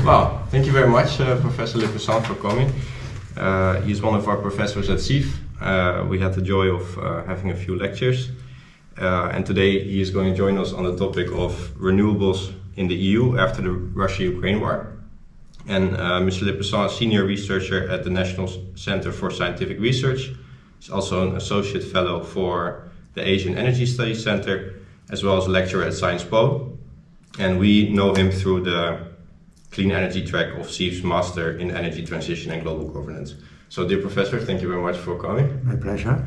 Well, thank you very much, Professor Lepesant, for coming. He's one of our professors at CIFE. We had the joy of having a few lectures. And today he is going to join us on the topic of renewables in the EU after the Russia-Ukraine War. And Mr. Lepesant is senior researcher at the National Center for Scientific Research. He's also an associate fellow for the Asian Energy Studies Center, as well as a lecturer at Science Po. And we know him through the clean energy track of CIFE Master in Energy Transition and Global Governance. So, dear Professor, thank you very much for coming. My pleasure.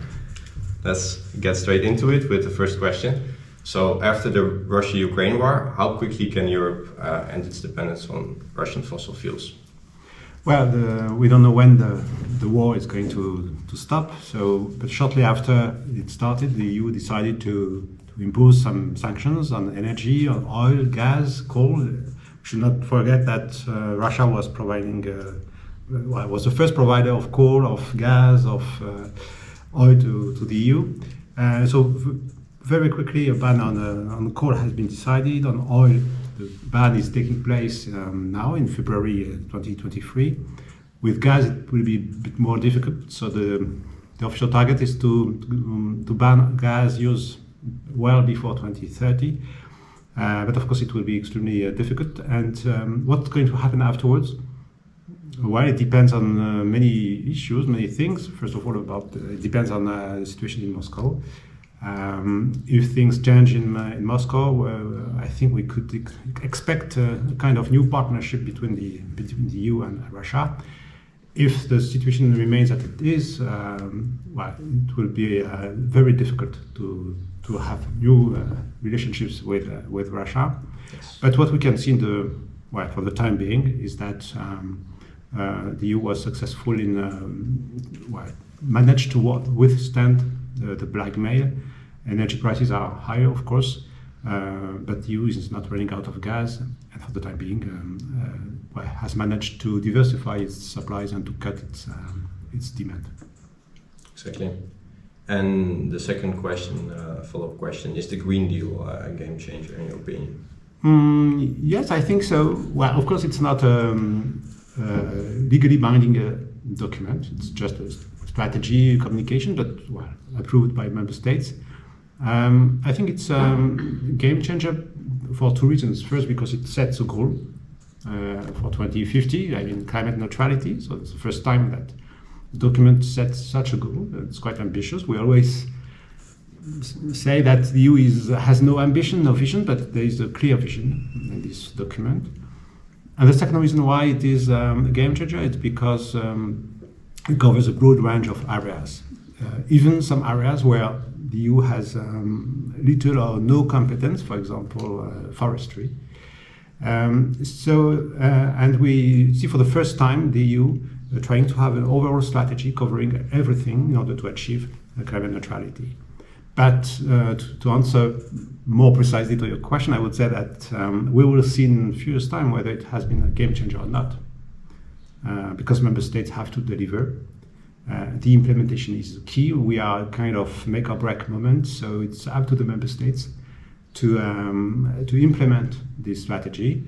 Let's get straight into it with the first question. So, after the Russia-Ukraine war, how quickly can Europe end its dependence on Russian fossil fuels? Well, we don't know when the war is going to stop. But shortly after it started, the EU decided to impose some sanctions on energy, on oil, gas, coal. We should not forget that Russia was providing, was the first provider of coal, of gas, of oil to the EU. So very quickly, a ban on coal has been decided. On oil, the ban is taking place now in February 2023. With gas, it will be a bit more difficult. So the official target is to ban gas use well before 2030. But of course, it will be extremely difficult. And what's going to happen afterwards? Well, it depends on many issues, many things. First of all, it depends on the situation in Moscow. If things change in Moscow, I think we could expect a kind of new partnership between the EU and Russia. If the situation remains as it is, well, it will be very difficult to have new relationships with Russia. Yes. But what we can see for the time being is that the EU was successful in managed to withstand the blackmail. Energy prices are higher, of course, but the EU is not running out of gas, and for the time being, has managed to diversify its supplies and to cut its demand. Exactly. And the second question, follow-up question, is the Green Deal a game changer in your opinion? Yes, I think so. Well, of course, it's not a legally binding document. It's just a strategy communication, but approved by member states. I think it's a game changer for two reasons. First, because it sets a goal for 2050, climate neutrality. So it's the first time that the document sets such a goal. It's quite ambitious. We always say that the EU has no ambition, no vision, but there is a clear vision in this document. And the second reason why it is a game changer is because it covers a broad range of areas, even some areas where the EU has little or no competence, for example, forestry. And we see for the first time the EU trying to have an overall strategy covering everything in order to achieve climate neutrality. But to answer more precisely to your question, I would say that we will see in a few years' time whether it has been a game changer or not, because member states have to deliver. The implementation is key. We are kind of make or break moment, so it's up to the member states to implement this strategy.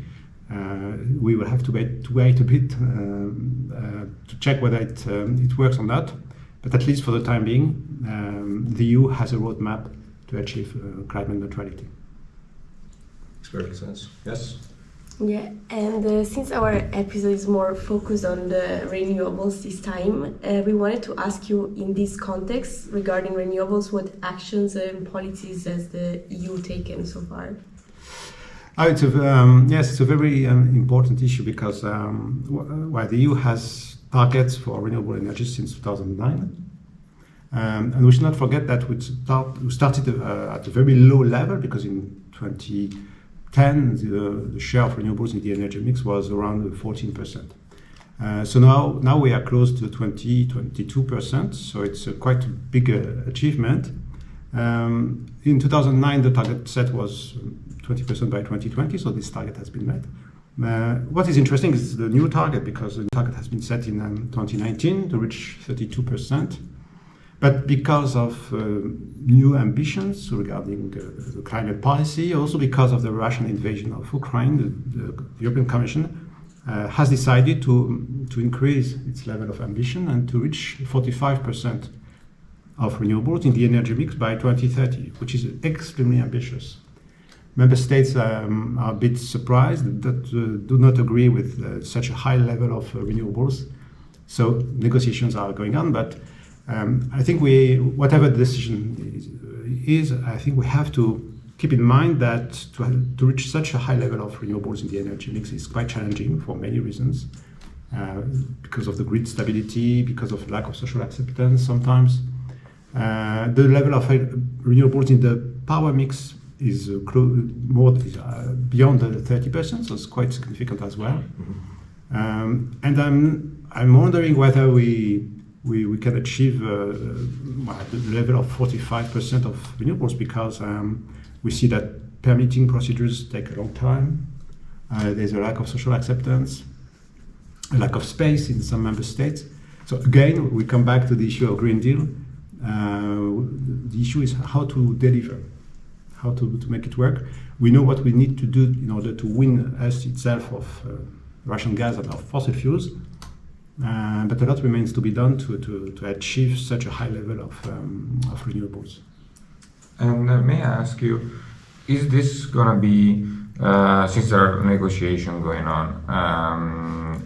We will have to wait a bit to check whether it works or not. But at least for the time being, the EU has a roadmap to achieve climate neutrality. Makes perfect sense. Yes. Yeah, and since our episode is more focused on the renewables this time, we wanted to ask you in this context regarding renewables, what actions and policies has the EU taken so far? It's a very important issue because the EU has targets for renewable energy since 2009. And we should not forget that we started at a very low level because in 2010 the share of renewables in the energy mix was around 14%. So now we are close to 22%, so it's quite a big achievement. In 2009 the target set was 20% by 2020, so this target has been met. What is interesting is the new target, because the target has been set in 2019 to reach 32%. But because of new ambitions regarding the climate policy, also because of the Russian invasion of Ukraine, the European Commission has decided to increase its level of ambition and to reach 45% of renewables in the energy mix by 2030, which is extremely ambitious. Member states are a bit surprised that do not agree with such a high level of renewables. So negotiations are going on, but I think whatever the decision is, I think we have to keep in mind that to reach such a high level of renewables in the energy mix is quite challenging for many reasons, because of the grid stability, because of lack of social acceptance sometimes. The level of renewables in the power mix is beyond the 30%, so it's quite significant as well. And I'm wondering whether we can achieve the level of 45% of renewables, because we see that permitting procedures take a long time. There's a lack of social acceptance, a lack of space in some member states. So again, we come back to the issue of Green Deal. The issue is how to deliver, how to make it work. We know what we need to do in order to win us itself of Russian gas and of fossil fuels, but a lot remains to be done to achieve such a high level of renewables. And may I ask you, is this going to be, since there are negotiations going on,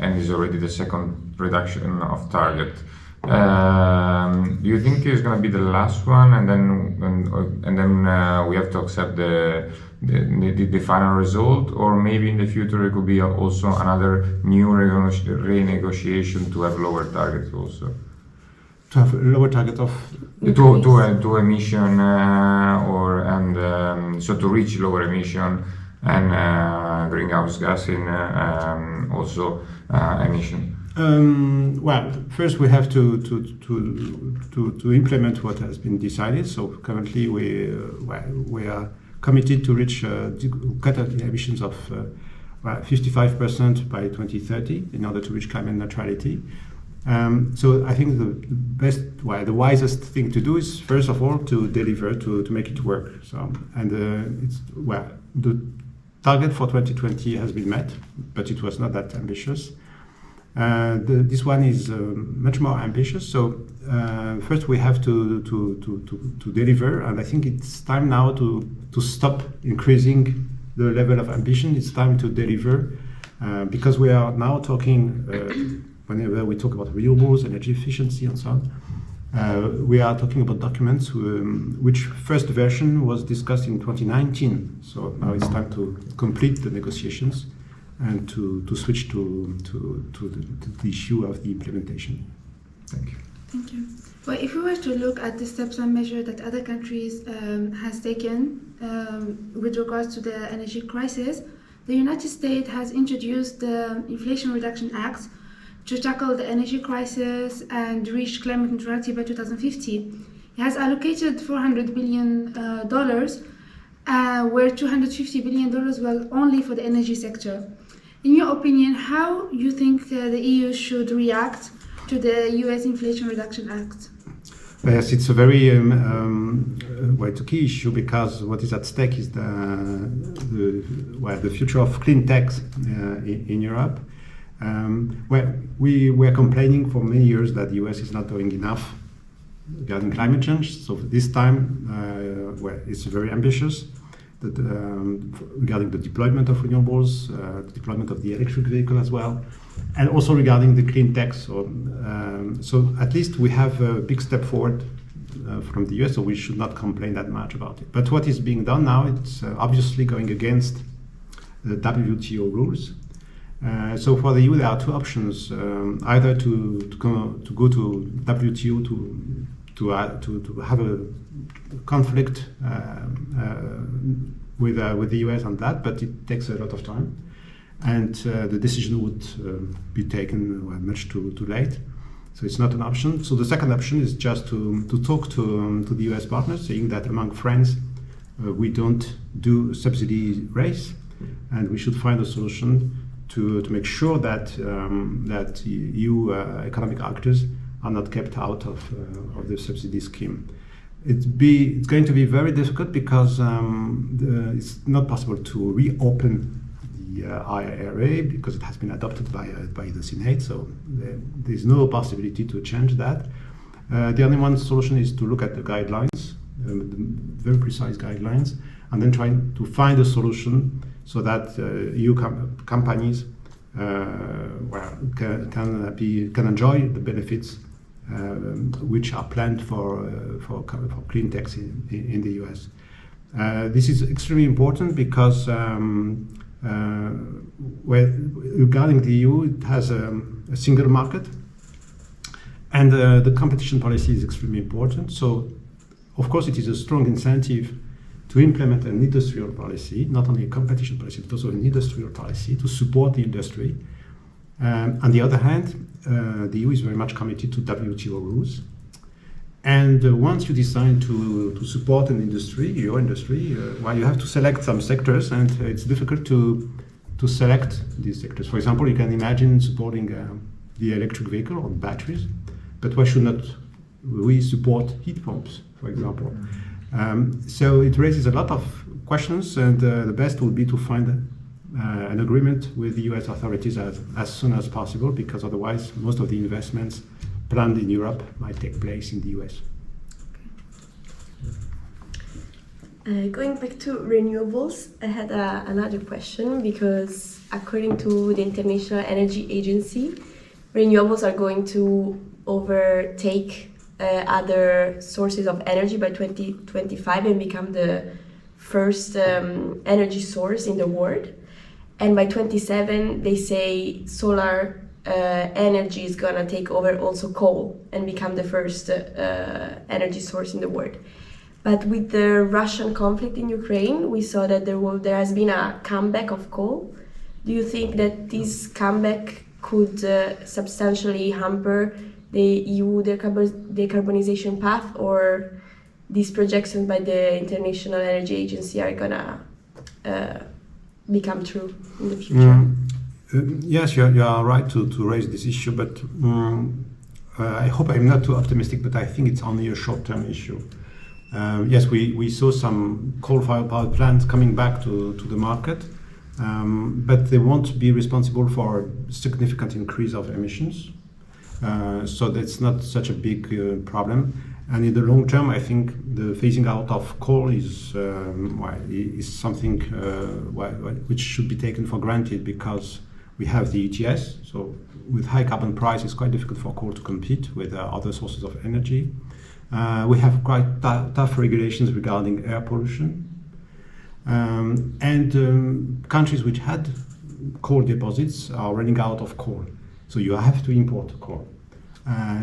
and is already the second reduction of target, do you think it's going to be the last one, and then we have to accept the final result, or maybe in the future it could be also another new renegotiation to have lower targets also? To have a lower target of to emission so to reach lower emission and greenhouse gas in also emission. Well, first we have to implement what has been decided. So currently we are committed to reach cut the emissions of 55% by 2030 in order to reach climate neutrality. So I think the wisest thing to do is first of all to deliver, to make it work. So the target for 2020 has been met, but it was not that ambitious. This one is much more ambitious. So first we have to deliver, and I think it's time now to stop increasing the level of ambition. It's time to deliver, because we are now talking. Whenever we talk about renewables, energy efficiency, and so on, we are talking about documents which first version was discussed in 2019. So now it's time to complete the negotiations and to switch to the issue of the implementation. Thank you. Thank you. Well, if we were to look at the steps and measures that other countries has taken with regards to the energy crisis, the United States has introduced the Inflation Reduction Act to tackle the energy crisis and reach climate neutrality by 2050. It has allocated $400 billion, where $250 billion were only for the energy sector. In your opinion, how you think the EU should react to the US Inflation Reduction Act? Yes, it's a very it's a key issue, because what is at stake is the future of clean tech in Europe. We were complaining for many years that the US is not doing enough regarding climate change. So this time, it's very ambitious. Regarding the deployment of renewables, the deployment of the electric vehicle as well, and also regarding the clean tech. So at least we have a big step forward from the US, so we should not complain that much about it. But what is being done now, it's obviously going against the WTO rules. So for the EU, there are two options: either to go to WTO to have a conflict with the US on that, but it takes a lot of time, and the decision would be taken much too late. So it's not an option. So the second option is just to talk to the US partners, saying that among friends we don't do subsidy race, and we should find a solution to make sure that EU economic actors are not kept out of the subsidy scheme. It's going to be very difficult, because it's not possible to reopen the IRA because it has been adopted by the Senate, so there's no possibility to change that. The only one solution is to look at the guidelines, very precise guidelines, and then try to find a solution so that EU companies can enjoy the benefits which are planned for clean techs in the US. This is extremely important because regarding the EU, it has a single market, and the competition policy is extremely important. So, of course, it is a strong incentive to implement an industrial policy, not only a competition policy, but also an industrial policy to support the industry. On the other hand, the EU is very much committed to WTO rules. And once you decide to support an industry, your industry, you have to select some sectors, and it's difficult to select these sectors. For example, you can imagine supporting the electric vehicle or batteries, but why should not we support heat pumps, for example? So it raises a lot of questions, and the best would be to find an agreement with the US authorities as soon as possible, because otherwise most of the investments planned in Europe might take place in the US. Going back to renewables, I had another question, because according to the International Energy Agency, renewables are going to overtake other sources of energy by 2025 and become the first energy source in the world. And by 2027, they say solar energy is gonna take over also coal and become the first energy source in the world. But with the Russian conflict in Ukraine, we saw that there has been a comeback of coal. Do you think that this comeback could substantially hamper the EU decarbonization path, or these projections by the International Energy Agency are gonna become true in the future? Yes, you are right to raise this issue, but I hope I'm not too optimistic, but I think it's only a short-term issue. Yes, we saw some coal-fired power plants coming back to the market, but they won't be responsible for a significant increase of emissions. So that's not such a big problem. And in the long term, I think the phasing out of coal is something which should be taken for granted, because we have the ETS. So with high carbon price, it's quite difficult for coal to compete with other sources of energy. We have quite tough regulations regarding air pollution. And countries which had coal deposits are running out of coal. So you have to import coal.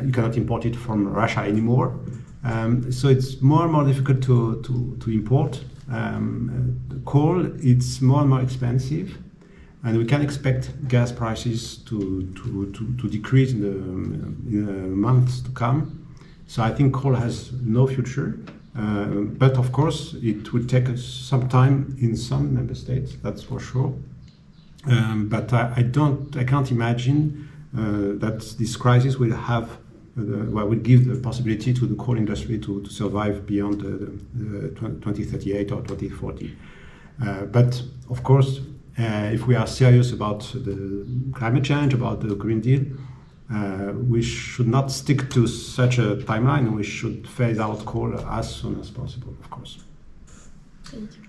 You cannot import it from Russia anymore. So it's more and more difficult to import coal. It's more and more expensive. And we can expect gas prices to decrease in the months to come. So I think coal has no future. But of course, it will take us some time in some member states, that's for sure. But I can't imagine that this crisis will will give the possibility to the coal industry to survive beyond 2038 or 2040. But of course, if we are serious about the climate change, about the Green Deal, we should not stick to such a timeline. We should phase out coal as soon as possible, of course. Thank you.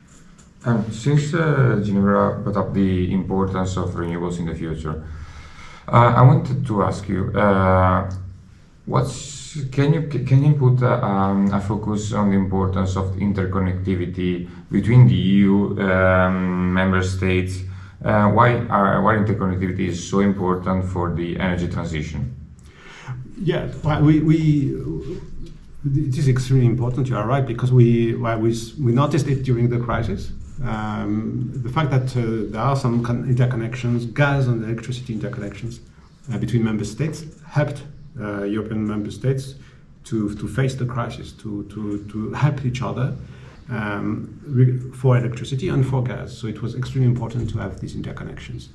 Since Ginevra brought up the importance of renewables in the future, I wanted to ask you, can you put a focus on the importance of interconnectivity between the EU member states? Why interconnectivity is so important for the energy transition? Yeah, well, it is extremely important. You are right, because we noticed it during the crisis. The fact that there are some interconnections, gas and electricity interconnections between member states, helped European member states to face the crisis, to help each other for electricity and for gas. So it was extremely important to have these interconnections.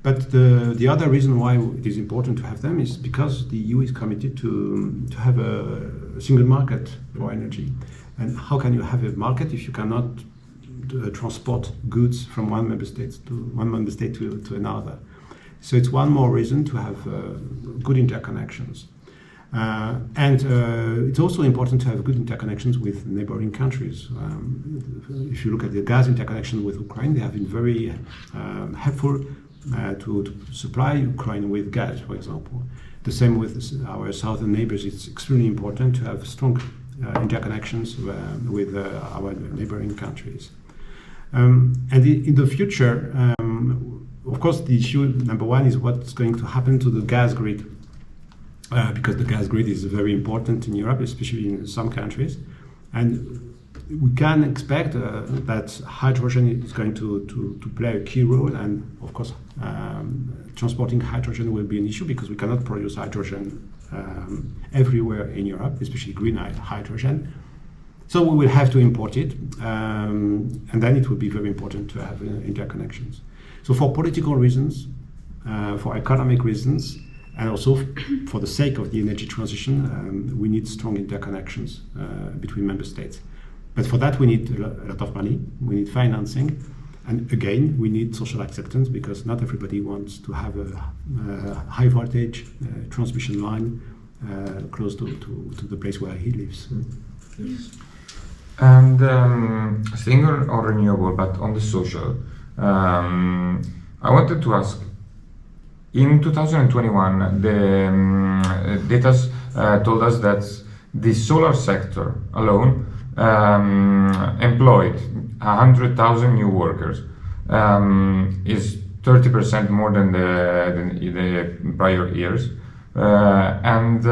But the other reason why it is important to have them is because the EU is committed to have a single market for energy. And how can you have a market if you cannot transport goods from one member state to another. So it's one more reason to have good interconnections. It's also important to have good interconnections with neighboring countries. If you look at the gas interconnection with Ukraine, they have been very helpful to supply Ukraine with gas, for example. The same with our southern neighbors. It's extremely important to have strong interconnections with our neighboring countries. And in the future, of course, the issue number one is what's going to happen to the gas grid. Because the gas grid is very important in Europe, especially in some countries. And we can expect that hydrogen is going to play a key role. And of course, transporting hydrogen will be an issue because we cannot produce hydrogen everywhere in Europe, especially green hydrogen. So we will have to import it. And then it will be very important to have interconnections. So for political reasons, for economic reasons, and also for the sake of the energy transition, we need strong interconnections between member states. But for that, we need a lot of money, we need financing, and again, we need social acceptance because not everybody wants to have a high voltage transmission line close to the place where he lives. Yes. And staying on renewable, but on the social, I wanted to ask, in 2021, the data told us that the solar sector alone employed 100,000 new workers, is 30% more than the prior years, and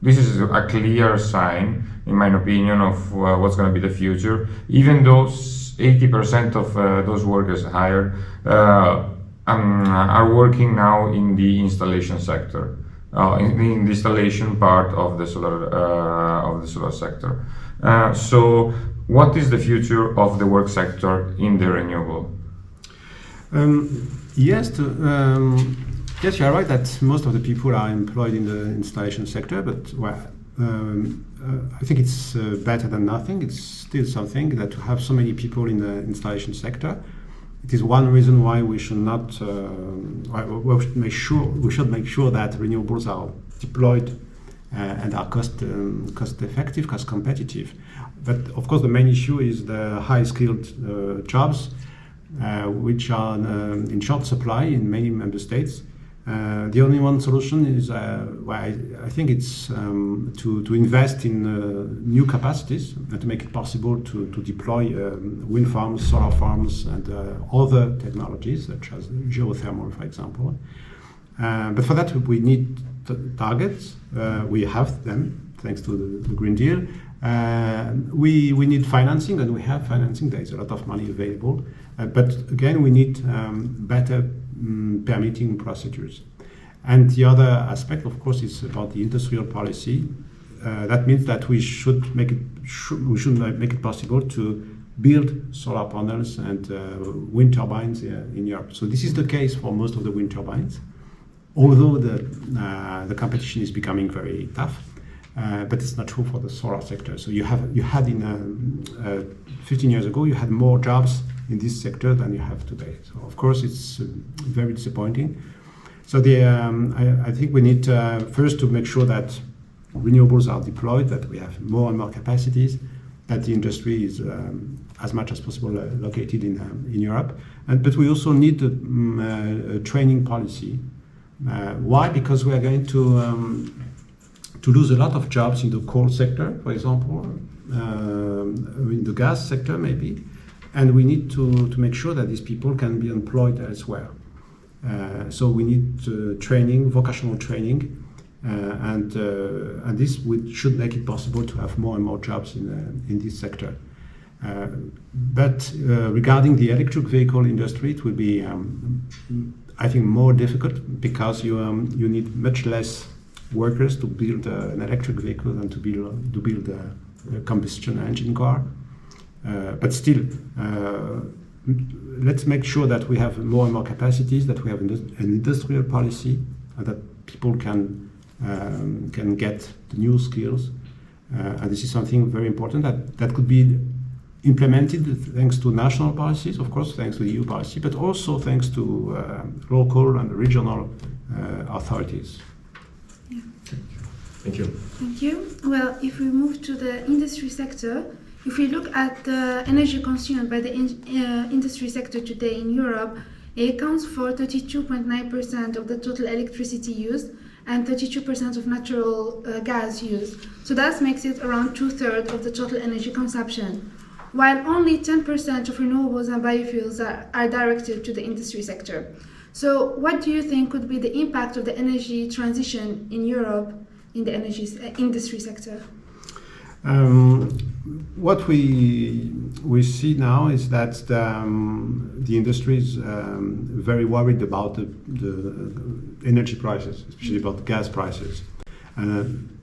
this is a clear sign, in my opinion, of what's going to be the future. Even though 80% of those workers hired are working now in the installation sector, in the installation part of the solar sector. So, what is the future of the work sector in the renewable? Yes, you are right that most of the people are employed in the installation sector, but I think it's better than nothing. It's still something that to have so many people in the installation sector. It is one reason why we should not. We should make sure that renewables are deployed and are cost effective, cost competitive. But of course, the main issue is the high skilled jobs, which are in short supply in many member states. The only one solution is, I think it's to invest in new capacities and to make it possible to deploy wind farms, solar farms, and other technologies such as geothermal, for example. But for that, we need targets. We have them thanks to the Green Deal. We need financing, and we have financing. There is a lot of money available. But again, we need better permitting procedures. And the other aspect, of course, is about the industrial policy. That means that we should make it possible to build solar panels and wind turbines in Europe. So this is the case for most of the wind turbines, although the competition is becoming very tough. But it's not true for the solar sector. So you had in 15 years ago, you had more jobs in this sector than you have today. So of course, it's very disappointing. So I think we need first to make sure that renewables are deployed, that we have more and more capacities, that the industry is as much as possible located in Europe. But we also need a training policy. Why? Because we are going to lose a lot of jobs in the coal sector, for example, in the gas sector maybe, and we need to make sure that these people can be employed elsewhere. So we need training, vocational training, and this should make it possible to have more and more jobs in this sector. But regarding the electric vehicle industry, it will be, I think, more difficult because you need much less workers to build an electric vehicle than to build a combustion engine car. But still, let's make sure that we have more and more capacities, that we have an industrial policy, that people can get the new skills. And this is something very important that could be implemented thanks to national policies, of course, thanks to EU policy, but also thanks to local and regional authorities. Yeah. Thank you. Thank you. Well, if we move to the industry sector, if we look at the energy consumed by the industry sector today in Europe, it accounts for 32.9% of the total electricity used and 32% of natural gas used. So that makes it around 2/3 of the total energy consumption, while only 10% of renewables and biofuels are directed to the industry sector. So what do you think could be the impact of the energy transition in Europe in the industry sector? What we see now is that the industry is very worried about the energy prices, especially about gas prices.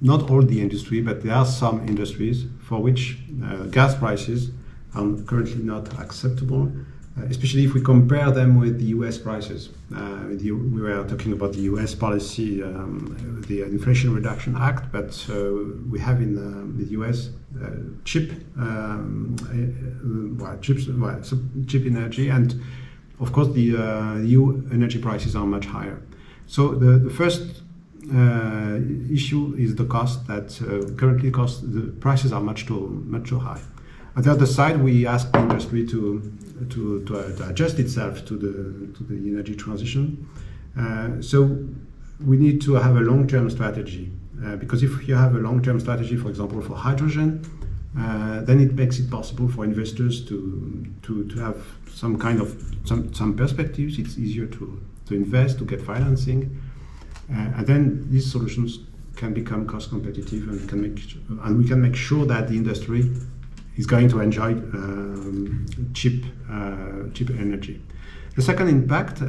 Not all the industry, but there are some industries for which gas prices are currently not acceptable, especially if we compare them with the US prices. We were talking about the US policy, the Inflation Reduction Act, but we have in the US cheap energy, and of course the EU energy prices are much higher. So the first issue is the cost that currently the prices are much too high. On the other side, we ask the industry to adjust itself to the energy transition. So we need to have a long-term strategy, because if you have a long-term strategy, for example, for hydrogen, then it makes it possible for investors to have some kind of some perspectives. It's easier to invest, to get financing, and then these solutions can become cost competitive, and we can make sure that the industry is going to enjoy cheap energy. The second impact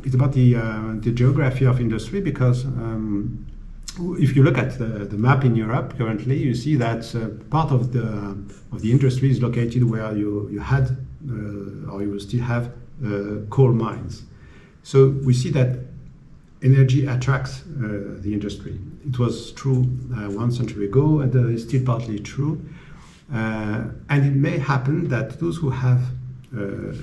is about the geography of industry, because if you look at the map in Europe currently, you see that part of the industry is located where you had or you will still have coal mines. So we see that energy attracts the industry. It was true 1 century ago, and it's still partly true. And it may happen that those who have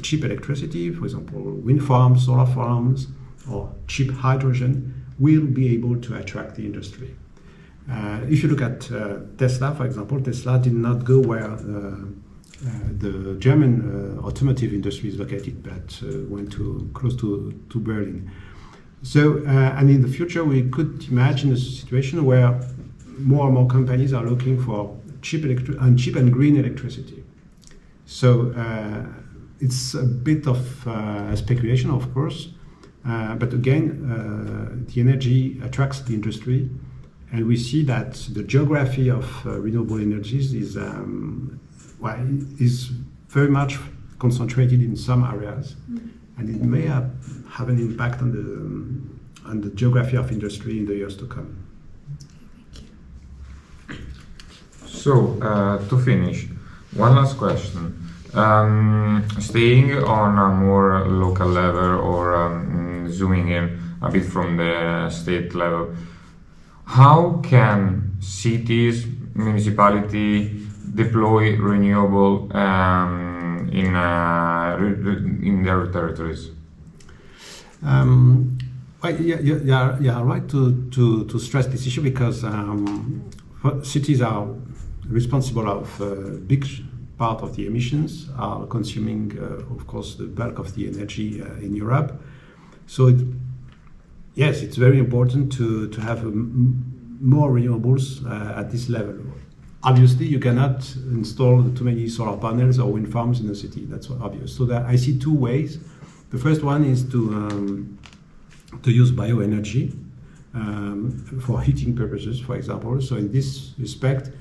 cheap electricity, for example, wind farms, solar farms, or cheap hydrogen, will be able to attract the industry. If you look at Tesla, for example, Tesla did not go where the German automotive industry is located, but went close to Berlin. So, and in the future, we could imagine a situation where more and more companies are looking for cheap and green electricity. So it's a bit of speculation, of course, but again, the energy attracts the industry, and we see that the geography of renewable energies is very much concentrated in some areas, and it may have an impact on the geography of industry in the years to come. So, to finish, one last question. Staying on a more local level, or zooming in a bit from the state level, how can cities, municipality deploy renewable in their territories? You are right to stress this issue, because cities are responsible of a big part of the emissions, are consuming, of course, the bulk of the energy in Europe. So, yes, it's very important to have more renewables at this level. Obviously, you cannot install too many solar panels or wind farms in a city. That's obvious. So I see two ways. The first one is to use bioenergy for heating purposes, for example. So in this respect,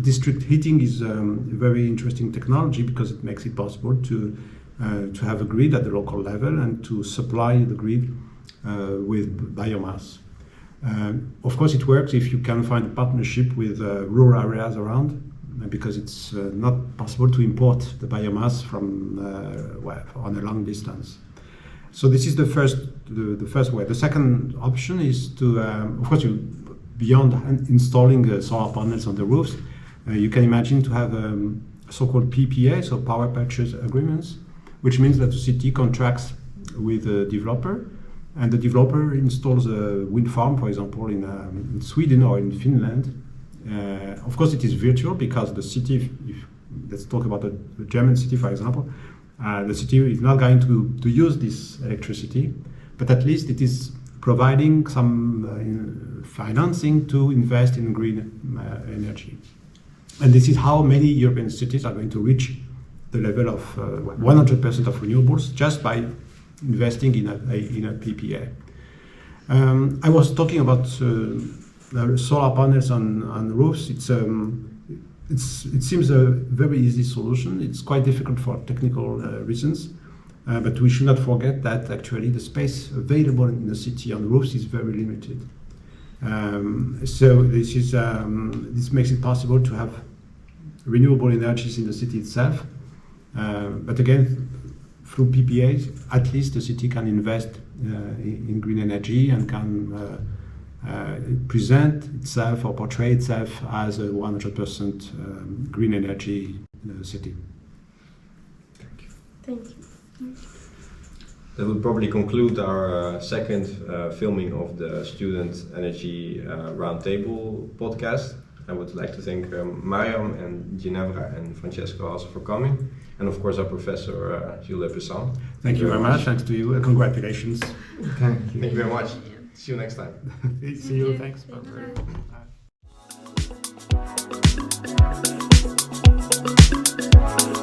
district heating is a very interesting technology, because it makes it possible to have a grid at the local level and to supply the grid with biomass. Of course, it works if you can find a partnership with rural areas around, because it's not possible to import the biomass from on a long distance. So this is the first way. The second option is to, of course, beyond installing solar panels on the roofs, you can imagine to have so-called PPA, so power purchase agreements, which means that the city contracts with a developer, and the developer installs a wind farm, for example, in Sweden or in Finland. Of course, it is virtual because the city, let's talk about the German city, for example, the city is not going to use this electricity, but at least it is providing some financing to invest in green energy. And this is how many European cities are going to reach the level of 100% of renewables just by investing in a PPA. I was talking about solar panels on roofs. It seems a very easy solution. It's quite difficult for technical reasons, but we should not forget that actually the space available in the city on roofs is very limited. So this makes it possible to have renewable energies in the city itself. But again, through PPAs, at least the city can invest in green energy and can present itself or portray itself as a 100% green energy city. Thank you. That will probably conclude our second filming of the Student Energy Roundtable podcast. I would like to thank Mariam and Ginevra and Francesco also for coming, and of course our professor Gilles Lepesant. Thank you very much. Thanks to you. Congratulations. Thank you. Thank you very much. See you next time. See you. Thanks. Bye.